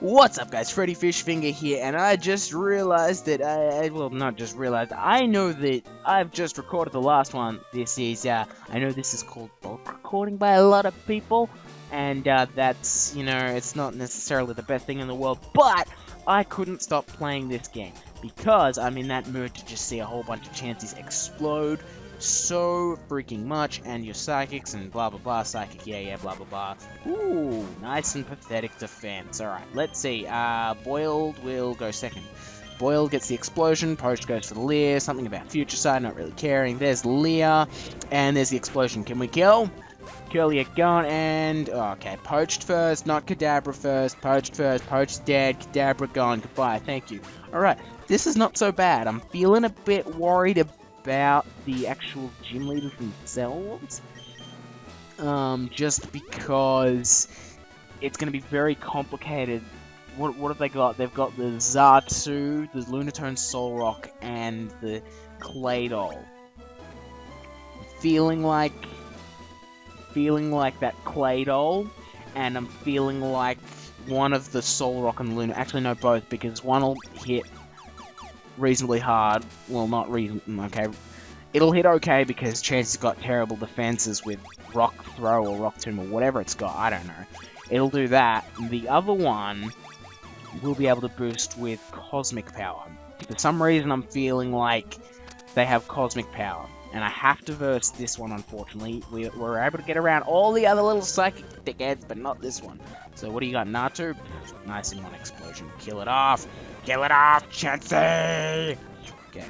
What's up, guys? Freddy Fishfinger here, and I just realized that well, not just realized, I know that I've just recorded the last one. This is, I know this is called bulk recording by a lot of people, and, that's, it's not necessarily the best thing in the world, but I couldn't stop playing this game, because I'm in that mood to just see a whole bunch of chances explode so freaking much, and your psychics and blah blah blah, psychic, yeah, blah blah blah. Ooh, nice and pathetic defense. Alright, let's see. Boiled will go second. Boiled gets the explosion, Poached goes for the Leer, something about future side, not really caring. There's Leer, and there's the explosion. Can we kill? Curly are gone, and... oh, okay, Poached first, not Kadabra first. Poached first, Poached dead, Kadabra gone, goodbye, thank you. Alright, this is not so bad. I'm feeling a bit worried about the actual gym leaders themselves. Just because it's going to be very complicated. What have they got? They've got the Zartu, the Lunatone Solrock, and the Claydol. Feeling like that Claydol, and I'm feeling like one of the Solrock and Luna. Actually, no, both, because one will hit reasonably hard. Well, not reasonably. Okay, it'll hit okay because Chance's got terrible defenses with Rock Throw or Rock Tomb or whatever it's got. I don't know. It'll do that. The other one will be able to boost with Cosmic Power. For some reason, I'm feeling like they have Cosmic Power, and I have to verse this one. Unfortunately, we're able to get around all the other little psychic dickheads, but not this one. So what do you got, Natu? Nice and one explosion. Kill it off. Kill it off, Chansey! Okay.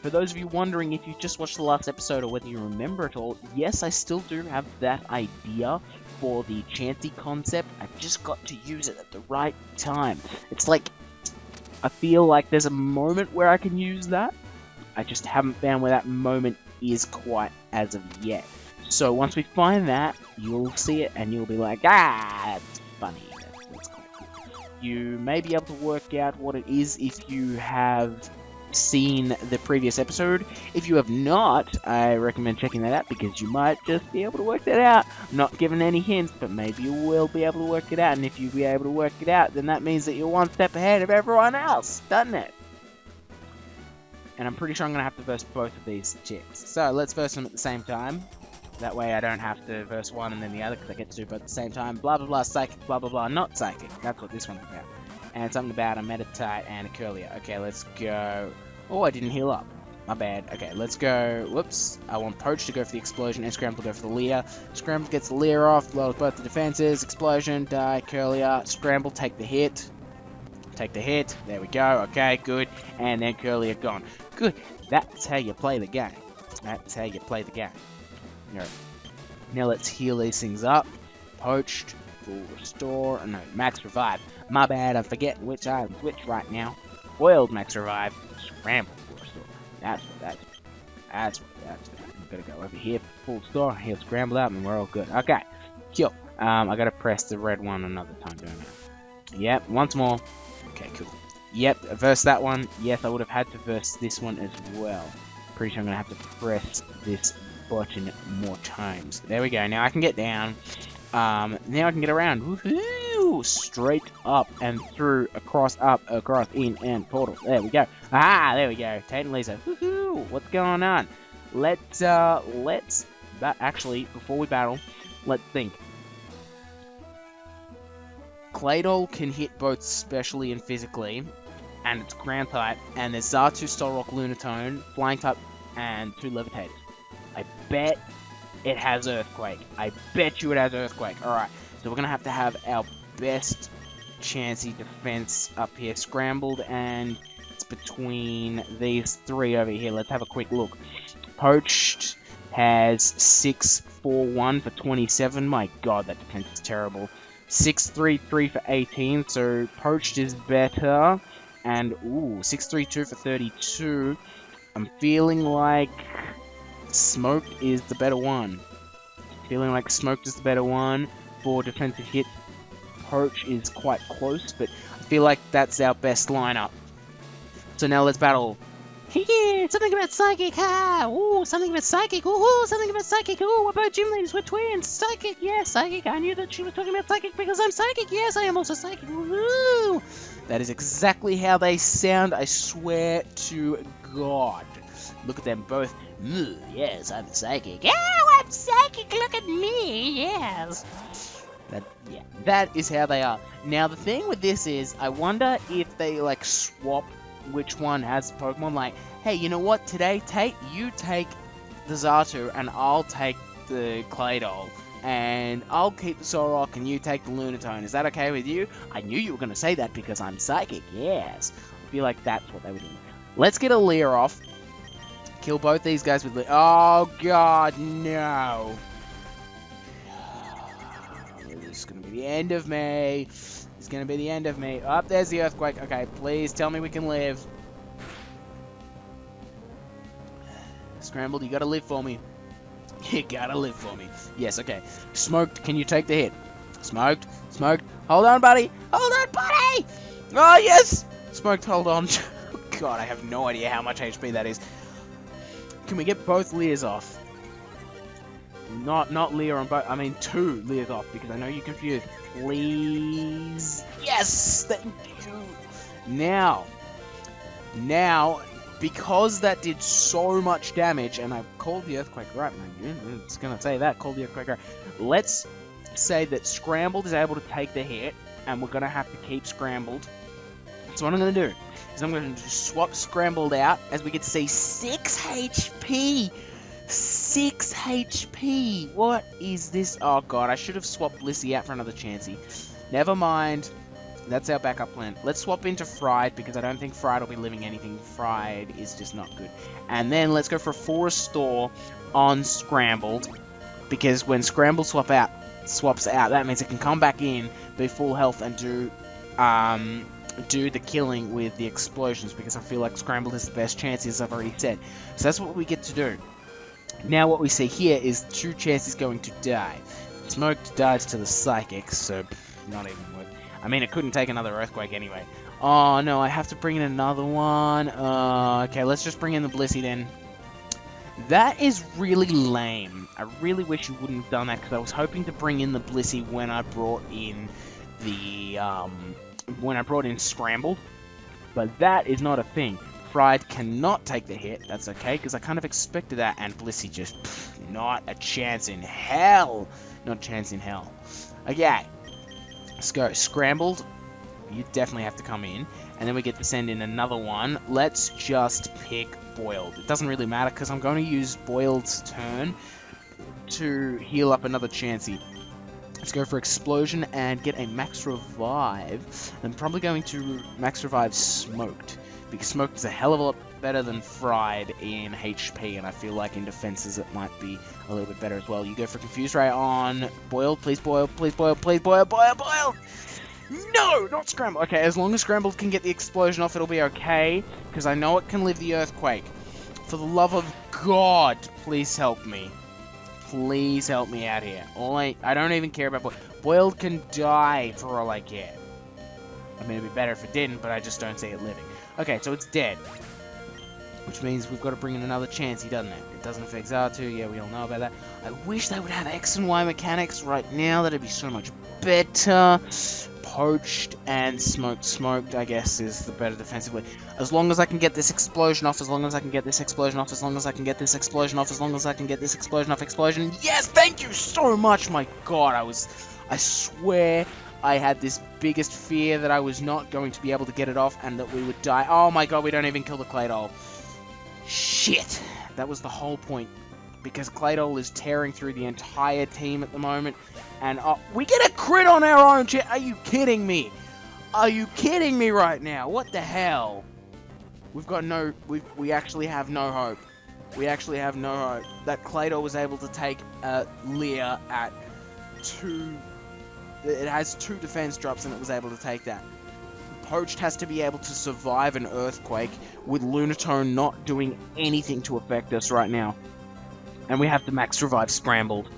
For those of you wondering if you just watched the last episode or whether you remember it all, yes, I still do have that idea for the Chansey concept. I've just got to use it at the right time. It's like, I feel like there's a moment where I can use that. I just haven't found where that moment is quite as of yet. So once we find that, you'll see it and you'll be like, ah, that's funny. That's quite cool. You may be able to work out what it is if you have seen the previous episode. If you have not, I recommend checking that out because you might just be able to work that out. I'm not giving any hints, but maybe you will be able to work it out, and if you be able to work it out, then that means that you're one step ahead of everyone else, doesn't it? And I'm pretty sure I'm going to have to verse both of these chicks. So let's verse them at the same time. That way I don't have to verse one and then the other, because I get to do both at the same time. Blah blah blah, psychic, blah blah blah, not psychic. That's what this one's about. And something about a Meditite and a Curlier. Okay, let's go. Oh, I didn't heal up. My bad. Okay, let's go. Whoops. I want Poach to go for the explosion and Scramble to go for the Leer. Scramble gets the Leer off, lowers both the defenses. Explosion, die, Curlier. Scramble, take the hit. Take the hit. There we go. Okay, good. And then Curlier gone. Good. That's how you play the game. That's how you play the game. Alright. Now let's heal these things up. Poached. Full restore. No, max revive. My bad. I'm forgetting which item's which right now. Boiled max revive. Scramble full restore. That's what. I'm gonna go over here. Full restore. He'll scramble out and we're all good. Okay. Kill. I gotta press the red one another time, don't I? Yep. Once more. Okay, cool. Yep, verse that one. Yes, I would have had to verse this one as well. Pretty sure I'm going to have to press this button more times. There we go. Now I can get down. Now I can get around. Woohoo! Straight up and through, across, in, and portal. There we go. Ah, there we go. Tate and Lisa. Woohoo! What's going on? Actually, before we battle, let's think. Claydol can hit both specially and physically, and it's ground type, and there's Zartu, Solrock, Lunatone, flying type, and 2 levitators. I bet it has Earthquake. I bet you it has Earthquake. Alright, so we're going to have our best Chansey defense up here scrambled, and it's between these 3 over here. Let's have a quick look. Poached has 641 for 27. My god, that defense is terrible. 633 for 18, so Poached is better. And, ooh, 632 for 32. I'm feeling like Smoked is the better one. For defensive hits. Poach is quite close, but I feel like that's our best lineup. So now let's battle. Yeah, something about psychic. Ha! Ooh, something about psychic. Ooh, something about psychic. Ooh, we're both gym leaders. We're twins. Psychic. Yes, psychic. I knew that she was talking about psychic because I'm psychic. Yes, I am also psychic. Woo! That is exactly how they sound. I swear to God. Look at them both. Yes, I'm psychic. Oh, I'm psychic. Look at me. Yes. That is how they are. Now, the thing with this is, I wonder if they, like, swap which one has Pokemon. Like, hey, you know what? Today, you take the Xatu, and I'll take the Claydol. And I'll keep the Solrock, and you take the Lunatone. Is that okay with you? I knew you were going to say that because I'm psychic. Yes. I feel like that's what they were doing. Let's get a Leer off. Kill both these guys with Leer. Oh, God, no. This is going to be the end of me. It's going to be the end of me. Oh, there's the earthquake. Okay, please tell me we can live. Scrambled, you got to live for me. You got to live for me. Yes, okay. Smoked, can you take the hit? Smoked. Hold on, buddy. Hold on, buddy. Oh, yes. Smoked, hold on. God, I have no idea how much HP that is. Can we get both Leers off? Not Leer on both. I mean, 2 Leers off because I know you're confused. Please. Yes, thank you. Now, because that did so much damage, and I called the earthquake right, man. It's gonna say that. Called the earthquake right. Let's say that Scrambled is able to take the hit, and we're gonna have to keep Scrambled. So what I'm gonna do is I'm gonna just swap Scrambled out, as we can see 6 HP. 6 HP! What is this? Oh god, I should have swapped Blissey out for another Chansey. Never mind. That's our backup plan. Let's swap into Fried, because I don't think Fried will be living anything. Fried is just not good. And then let's go for a full restore on Scrambled, because when Scrambled swaps out, that means it can come back in, be full health, and do the killing with the explosions, because I feel like Scrambled is the best chance, as I've already said. So that's what we get to do. Now what we see here is 2 chances going to die. Smoked dies to the Psychic, so not even worth. I mean, it couldn't take another Earthquake anyway. Oh no, I have to bring in another one. Okay, let's just bring in the Blissey then. That is really lame. I really wish you wouldn't have done that, because I was hoping to bring in the Blissey when I brought in the Scrambled, but that is not a thing. Fried cannot take the hit. That's okay, because I kind of expected that, and Blissey just not a chance in hell. Not a chance in hell. Okay, let's go. Scrambled, you definitely have to come in, and then we get to send in another one. Let's just pick Boiled. It doesn't really matter, because I'm going to use Boiled's turn to heal up another Chansey. Let's go for Explosion and get a Max Revive. I'm probably going to Max Revive Smoked, because Smoked is a hell of a lot better than Fried in HP, and I feel like in defenses it might be a little bit better as well. You go for Confuse Ray on Boiled. Please boil, please boil, please boil, boil! No, not Scramble. Okay, as long as Scramble can get the explosion off, it'll be okay, because I know it can live the Earthquake. For the love of God, please help me. Please help me out here. I don't even care about Boiled. Boiled can die for all I care. I mean, it'd be better if it didn't, but I just don't see it living. Okay, so it's dead. Which means we've got to bring in another Chansey, doesn't it? It doesn't affect Xatu, yeah, we all know about that. I wish they would have X and Y mechanics right now, that'd be so much better. Poached and Smoked, I guess, is the better defensively. As long as I can get this explosion off, as long as I can get this explosion off, as long as I can get this explosion off, as long as I can get this explosion off, explosion. Yes, thank you so much, my god, I swear I had this biggest fear that I was not going to be able to get it off and that we would die. Oh my god, we don't even kill the Claydol. Shit! That was the whole point. Because Claydol is tearing through the entire team at the moment. And we get a crit on our own chat. Are you kidding me? Are you kidding me right now? What the hell? We've got no... We actually have no hope. We actually have no hope. That Claydol was able to take Leer at 2... It has 2 defense drops and it was able to take that. Poached has to be able to survive an Earthquake with Lunatone not doing anything to affect us right now. And we have to Max Revive Scrambled,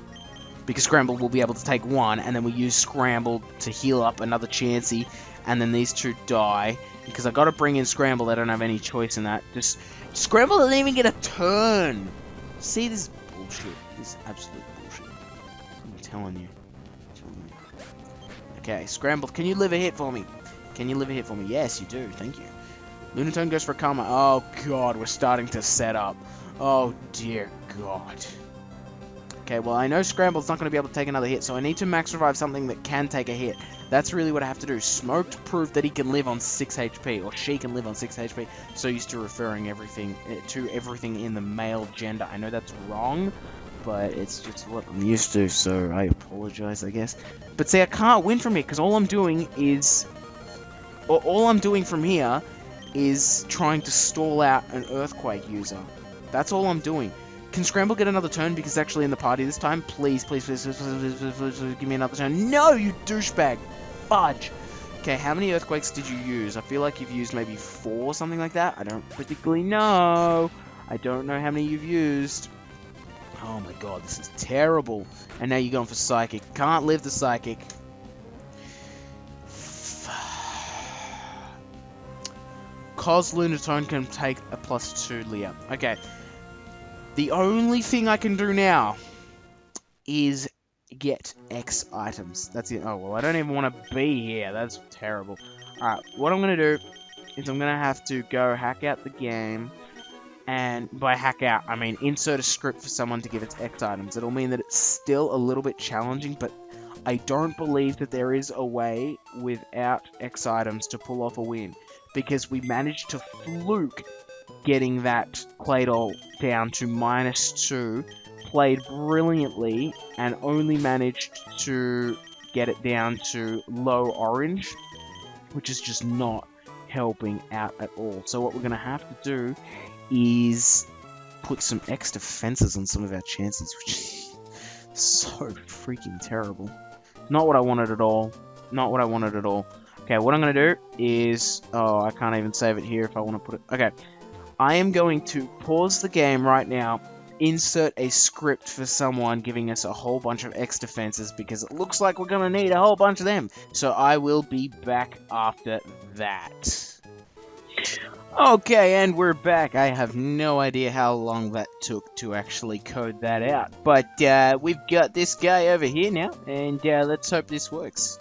because Scrambled will be able to take 1, and then we use Scrambled to heal up another Chansey, and then these 2 die. Because I gotta bring in Scramble. I don't have any choice in that. Just Scramble doesn't even get a turn. See, this is bullshit. This is absolute bullshit. I'm telling you. Okay, Scramble, can you live a hit for me? Can you live a hit for me? Yes, you do. Thank you. Lunatone goes for a Karma. Oh, God, we're starting to set up. Oh, dear God. Okay, well, I know Scramble's not going to be able to take another hit, so I need to max revive something that can take a hit. That's really what I have to do. Smoked proved that he can live on 6 HP, or she can live on 6 HP. So used to referring everything to everything in the male gender. I know that's wrong, but it's just what I'm used to, so I apologize, I guess. But see, I can't win from here, because all I'm doing is... all I'm doing from here is trying to stall out an Earthquake user. That's all I'm doing. Can Scramble get another turn because it's actually in the party this time? Please, please, please, please, please, please, please, please give me another turn. No, you douchebag! Fudge! Okay, how many Earthquakes did you use? I feel like you've used maybe 4, something like that. I don't particularly know. I don't know how many you've used. Oh my god, this is terrible. And now you're going for Psychic. Can't live the Psychic. Cos Lunatone can take a +2 Leah. Okay. The only thing I can do now is get X items. That's it. Oh, well, I don't even want to be here. That's terrible. Alright, what I'm going to do is I'm going to have to go hack out the game. And by hack out, I mean insert a script for someone to give its X items. It'll mean that it's still a little bit challenging, but I don't believe that there is a way without X items to pull off a win. Because we managed to fluke getting that Claydol down to -2, played brilliantly, and only managed to get it down to low orange, which is just not helping out at all. So what we're going to have to do is put some extra fences on some of our chances, which is so freaking terrible. Not what I wanted at all. Not what I wanted at all. Okay, what I'm going to do is... Oh, I can't even save it here if I want to put it... Okay. I am going to pause the game right now, insert a script for someone giving us a whole bunch of X defenses, because it looks like we're going to need a whole bunch of them. So I will be back after that. Okay, and we're back. I have no idea how long that took to actually code that out. But we've got this guy over here now, and let's hope this works.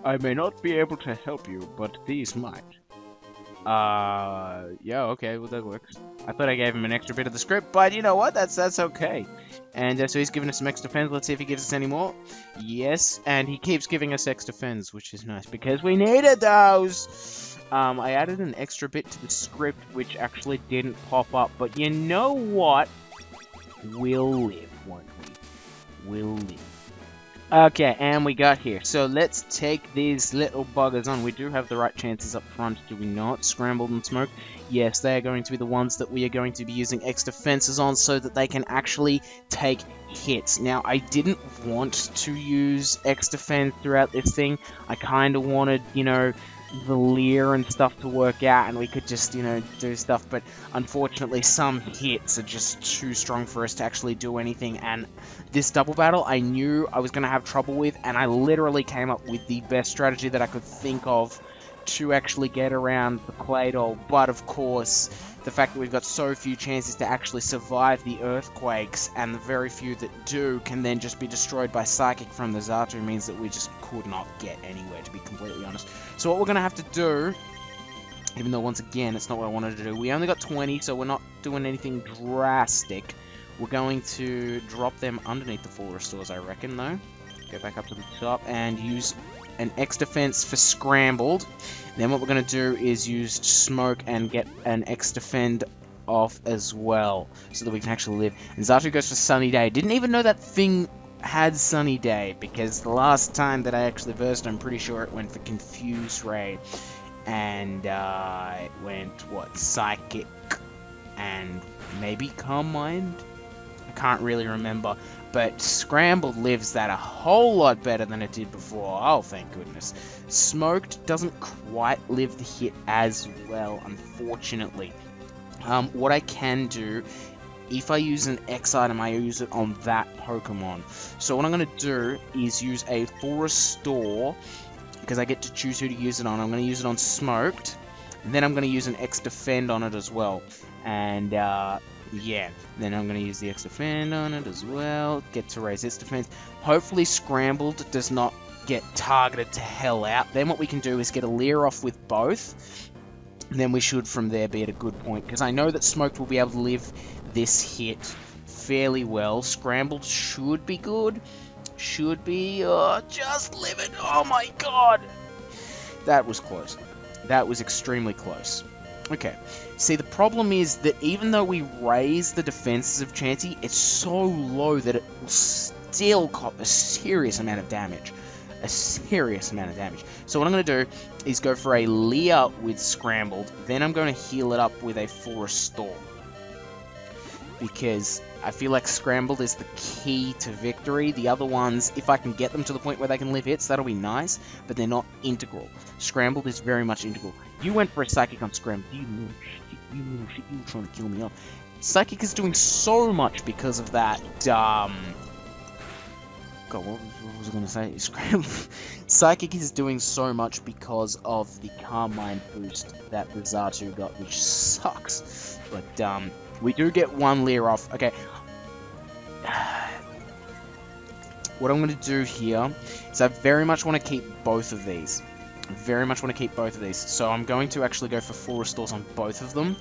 I may not be able to help you, but these might. Yeah, okay, well that works. I thought I gave him an extra bit of the script, but you know what, that's okay. And so he's giving us some extra defense. Let's see if he gives us any more. Yes, and he keeps giving us extra defense, which is nice, because we needed those! I added an extra bit to the script, which actually didn't pop up, but you know what? We'll live, won't we? We'll live. Okay, and we got here. So let's take these little buggers on. We do have the right chances up front, do we not? Scrambled and Smoke. Yes, they are going to be the ones that we are going to be using X defenses on so that they can actually take hits. Now, I didn't want to use X defense throughout this thing. I kind of wanted, you know, the leer and stuff to work out, and we could just, you know, do stuff, but unfortunately some hits are just too strong for us to actually do anything, and this double battle I knew I was going to have trouble with, and I literally came up with the best strategy that I could think of to actually get around the Claydol, but of course, the fact that we've got so few chances to actually survive the earthquakes, and the very few that do can then just be destroyed by Psychic from the Xatu, means that we just could not get anywhere, to be completely honest. So what we're going to have to do, even though once again, it's not what I wanted to do, we only got 20, so we're not doing anything drastic. We're going to drop them underneath the full restores, I reckon, though. Go back up to the top and use an X defense for Scrambled. Then what we're going to do is use Smoke and get an X defend off as well, so that we can actually live. And Xatu goes for Sunny Day. Didn't even know that thing had Sunny Day, because the last time that I actually versed, I'm pretty sure it went for Confuse Ray. And it went, what, Psychic and maybe Calm Mind? I can't really remember. But Scrambled lives that a whole lot better than it did before. Oh, thank goodness. Smoked doesn't quite live the hit as well, unfortunately. What I can do, if I use an X item, I use it on that Pokemon. So what I'm going to do is use a full restore because I get to choose who to use it on. I'm going to use it on Smoked, and then I'm going to use an X-Defend on it as well. And, yeah, then I'm going to use the X-Defend on it as well, get to raise its defense. Hopefully Scrambled does not get targeted to hell out. Then what we can do is get a Leer off with both, and then we should from there be at a good point, because I know that Smoked will be able to live this hit fairly well. Scrambled should be good. Should be, just live it. Oh my god. That was close. That was extremely close. Okay. See, the problem is that even though we raise the defenses of Chansey, it's so low that it will still cop a serious amount of damage. A serious amount of damage. So what I'm going to do is go for a Leer with Scrambled, then I'm going to heal it up with a full restore. Because I feel like Scrambled is the key to victory. The other ones, if I can get them to the point where they can live hits, that'll be nice, but they're not integral. Scrambled is very much integral. You went for a Psychic on Scrambled. You little shit, you were trying to kill me off. Psychic is doing so much because of that, God, what was I going to say? Scrambled. Psychic is doing so much because of the Carmine boost that the Xatu got, which sucks. But, we do get one Leer off. Okay. What I'm going to do here is I very much want to keep both of these. Very much want to keep both of these. So I'm going to actually go for full restores on both of them.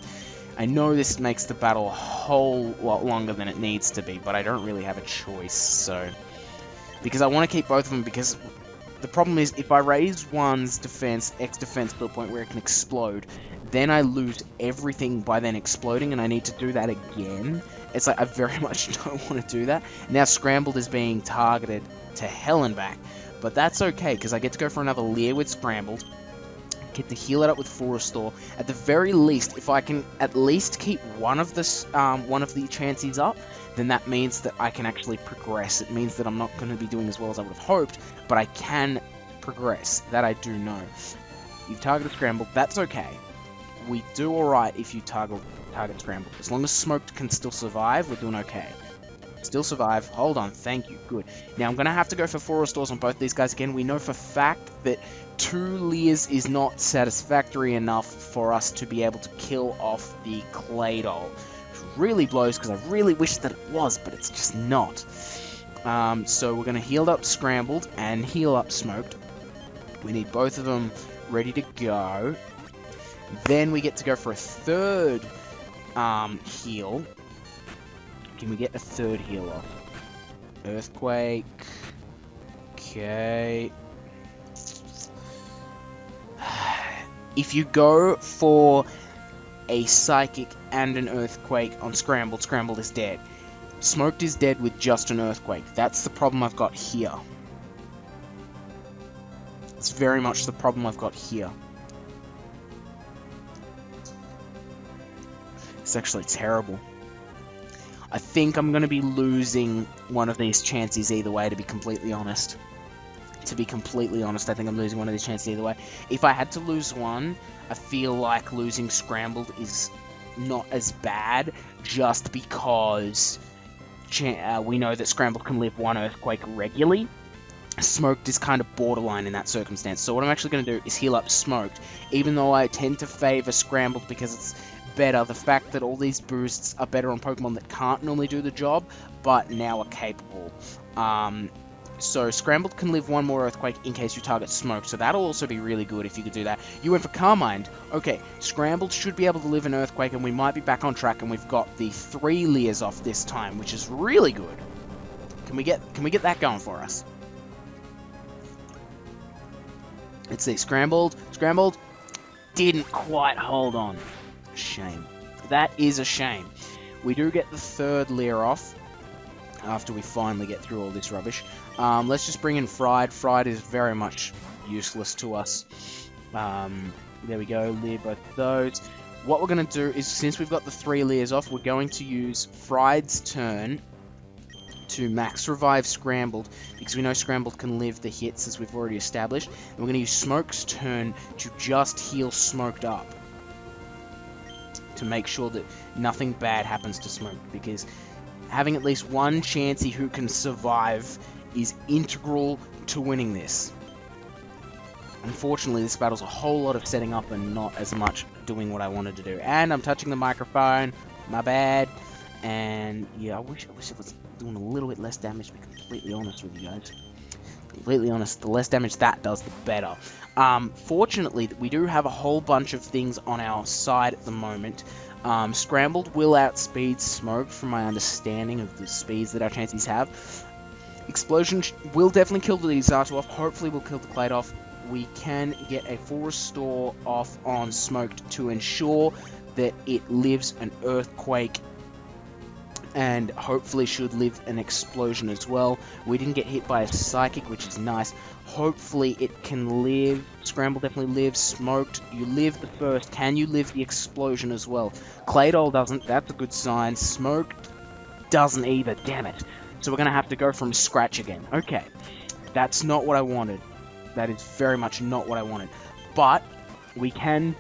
I know this makes the battle a whole lot longer than it needs to be, but I don't really have a choice, so... Because I want to keep both of them, because the problem is, if I raise one's defense, X defense to the point where it can explode, then I lose everything by then exploding, and I need to do that again. It's like, I very much don't want to do that. Now Scrambled is being targeted to hell and back, but that's okay, because I get to go for another Leer with Scrambled, get to heal it up with full restore. At the very least, if I can at least keep one of the Chanseys up, then that means that I can actually progress. It means that I'm not going to be doing as well as I would have hoped, but I can progress. That I do know. You've targeted Scrambled, that's okay. We do alright if you target Scrambled. As long as Smoked can still survive, we're doing okay. Still survive. Hold on, thank you, good. Now I'm going to have to go for full restores on both these guys again. We know for fact that 2 Leers is not satisfactory enough for us to be able to kill off the Claydol. Really blows, because I really wish that it was, but it's just not. So we're going to heal up Scrambled and heal up Smoked. We need both of them ready to go. Then we get to go for a third heal. Can we get a third heal off? Earthquake. Okay. If you go for a Psychic and an Earthquake on Scrambled, Scrambled is dead. Smoked is dead with just an Earthquake. That's the problem I've got here. It's very much the problem I've got here. It's actually terrible. I think I'm going to be losing one of these chances either way, to be completely honest. To be completely honest, I think I'm losing one of these chances either way. If I had to lose one, I feel like losing Scrambled is not as bad, just because we know that Scrambled can live one Earthquake regularly. Smoked is kind of borderline in that circumstance. So what I'm actually going to do is heal up Smoked, even though I tend to favor Scrambled because it's better. The fact that all these boosts are better on Pokemon that can't normally do the job, but now are capable. So Scrambled can live one more Earthquake in case you target Smoke, so that'll also be really good if you could do that. You went for Carmine. Okay, Scrambled should be able to live an Earthquake, and we might be back on track, and we've got the 3 Leers off this time, which is really good. Can we get that going for us? Let's see, Scrambled, didn't quite hold on. Shame. That is a shame. We do get the 3rd Leer off after we finally get through all this rubbish. Let's just bring in Fried. Fried is very much useless to us. There we go, Leer both those. What we're going to do is, since we've got the 3 Leers off, we're going to use Fried's turn to max revive Scrambled, because we know Scrambled can live the hits, as we've already established. And we're going to use Smoke's turn to just heal Smoked up, to make sure that nothing bad happens to Smoke, because having at least one Chansey who can survive is integral to winning this. Unfortunately, this battle's a whole lot of setting up and not as much doing what I wanted to do. And I'm touching the microphone. My bad. And yeah, I wish it was doing a little bit less damage, to be completely honest with you guys. Completely honest, the less damage that does, the better. Fortunately, we do have a whole bunch of things on our side at the moment. Scrambled will outspeed Smoked, from my understanding of the speeds that our chances have. Explosion will definitely kill the Zato off. Hopefully we'll kill the Clade off. We can get a full restore off on Smoked to ensure that it lives an Earthquake, and hopefully should live an Explosion as well. We didn't get hit by a Psychic, which is nice. Hopefully it can live. Scramble definitely lives. Smoked, you live the first. Can you live the Explosion as well? Claydol doesn't. That's a good sign. Smoked doesn't either. Damn it. So we're going to have to go from scratch again. Okay. That's not what I wanted. That is very much not what I wanted. But we can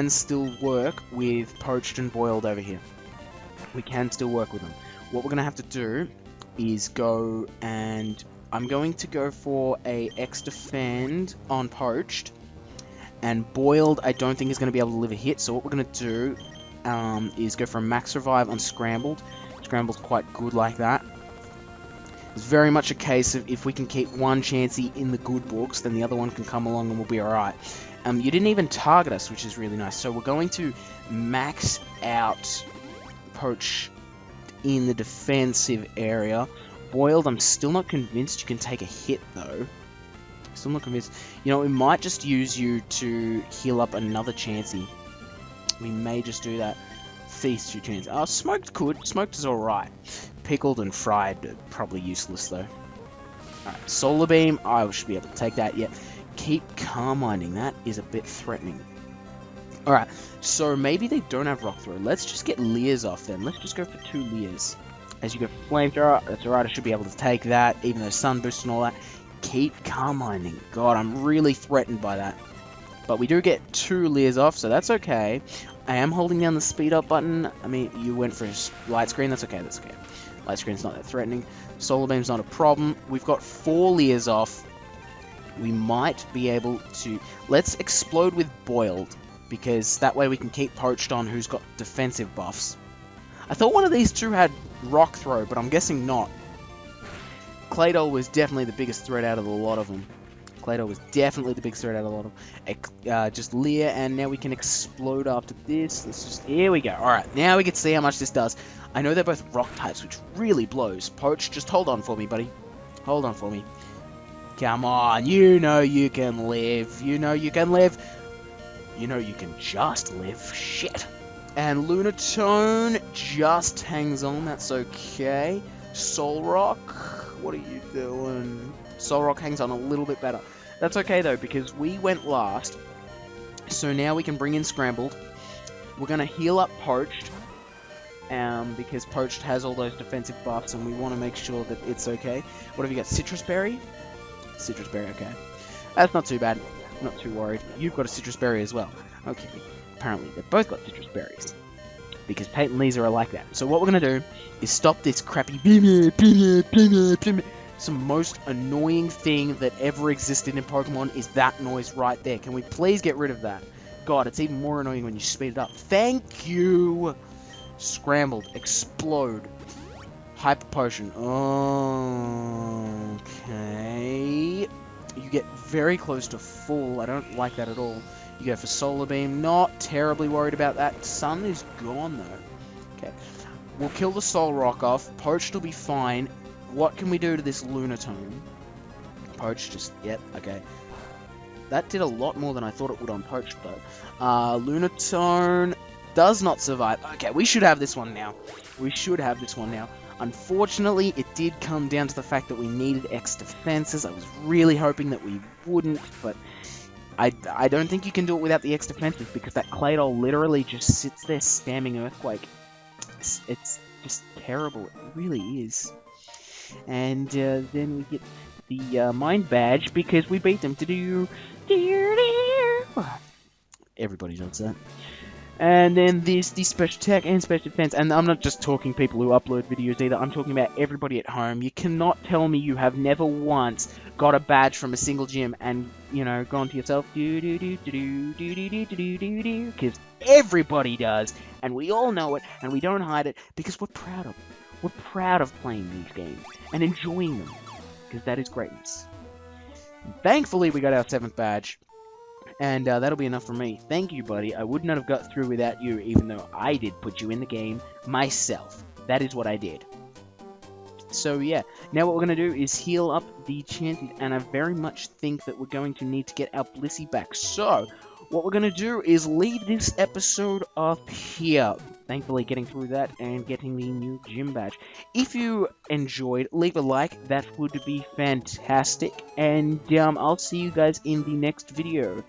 still work with Poached and Boiled over here. We can still work with them. What we're going to have to do is go and... I'm going to go for a X Defend on Poached. And Boiled, I don't think is going to be able to live a hit. So what we're going to do is go for a Max Revive on Scrambled. Scrambled's quite good like that. It's very much a case of if we can keep one Chansey in the good books, then the other one can come along and we'll be alright. You didn't even target us, which is really nice. So we're going to max out Poach in the defensive area. Boiled, I'm still not convinced you can take a hit, though. Still not convinced. You know, we might just use you to heal up another Chansey. We may just do that. Feast your chance. Oh, Smoked could. Smoked is alright. Pickled and Fried, probably useless though. Alright, Solar Beam, I should be able to take that, yeah. Keep Carmining, that is a bit threatening. Alright, so maybe they don't have Rock Throw. Let's just get Leers off then. Let's just go for 2 Leers. As you go for Flamethrower, that's alright, I should be able to take that, even though Sun Boost and all that. Keep Carmining. God, I'm really threatened by that. But we do get 2 Leers off, so that's okay. I am holding down the speed up button. I mean, you went for light screen. That's okay. That's okay. Light screen's not that threatening. Solar Beam's not a problem. We've got 4 Leers off. We might be able to... Let's explode with Boiled, because that way we can keep Poached on, who's got defensive buffs. I thought one of these two had Rock Throw, but I'm guessing not. Claydol was definitely the biggest threat out of the lot of them. Claydol was definitely the biggest threat out of a lot of just Leer, and now we can explode after this. Let's just, here we go. Alright, now we can see how much this does. I know they're both rock types, which really blows. Poach, just hold on for me, buddy. Hold on for me. Come on, you know you can live. You know you can live. You know you can just live. Shit. And Lunatone just hangs on, that's okay. Solrock, what are you doing? Solrock hangs on a little bit better. That's okay though, because we went last. So now we can bring in Scrambled. We're going to heal up Poached. Because Poached has all those defensive buffs and we want to make sure that it's okay. What have you got? Citrus Berry? Citrus Berry, okay. That's not too bad. I'm not too worried. You've got a Citrus Berry as well. Okay. Apparently they've both got Citrus Berries. Because Peyton Lees are like that. So what we're going to do is stop this crappy... It's the most annoying thing that ever existed in Pokemon is that noise right there. Can we please get rid of that? God, it's even more annoying when you speed it up. Thank you! Scrambled. Explode. Hyper Potion. Okay. You get very close to full. I don't like that at all. You go for Solar Beam. Not terribly worried about that. Sun is gone, though. Okay. We'll kill the Soul Rock off. Poached will be fine. What can we do to this Lunatone? Poached just... Yep, okay. That did a lot more than I thought it would on Poached, though. Lunatone does not survive. Okay, we should have this one now. We should have this one now. Unfortunately, it did come down to the fact that we needed X defenses. I was really hoping that we wouldn't, but... I don't think you can do it without the X defenses, because that Claydol literally just sits there spamming Earthquake. It's just terrible. It really is. And then we get the Mind Badge, because we beat them. Everybody knows that. And then there's the Special Attack and Special Defense. And I'm not just talking people who upload videos either. I'm talking about everybody at home. You cannot tell me you have never once got a badge from a single gym and you know, gone to yourself, because everybody does, and we all know it, and we don't hide it, because we're proud of it. We're proud of playing these games, and enjoying them, because that is greatness. Thankfully, we got our 7th badge, and that'll be enough for me. Thank you, buddy. I would not have got through without you, even though I did put you in the game myself. That is what I did. So yeah, now what we're going to do is heal up the chances, and I very much think that we're going to need to get our Blissey back. So, what we're going to do is leave this episode up here. Thankfully getting through that and getting the new gym badge. If you enjoyed, leave a like, that would be fantastic. And I'll see you guys in the next video.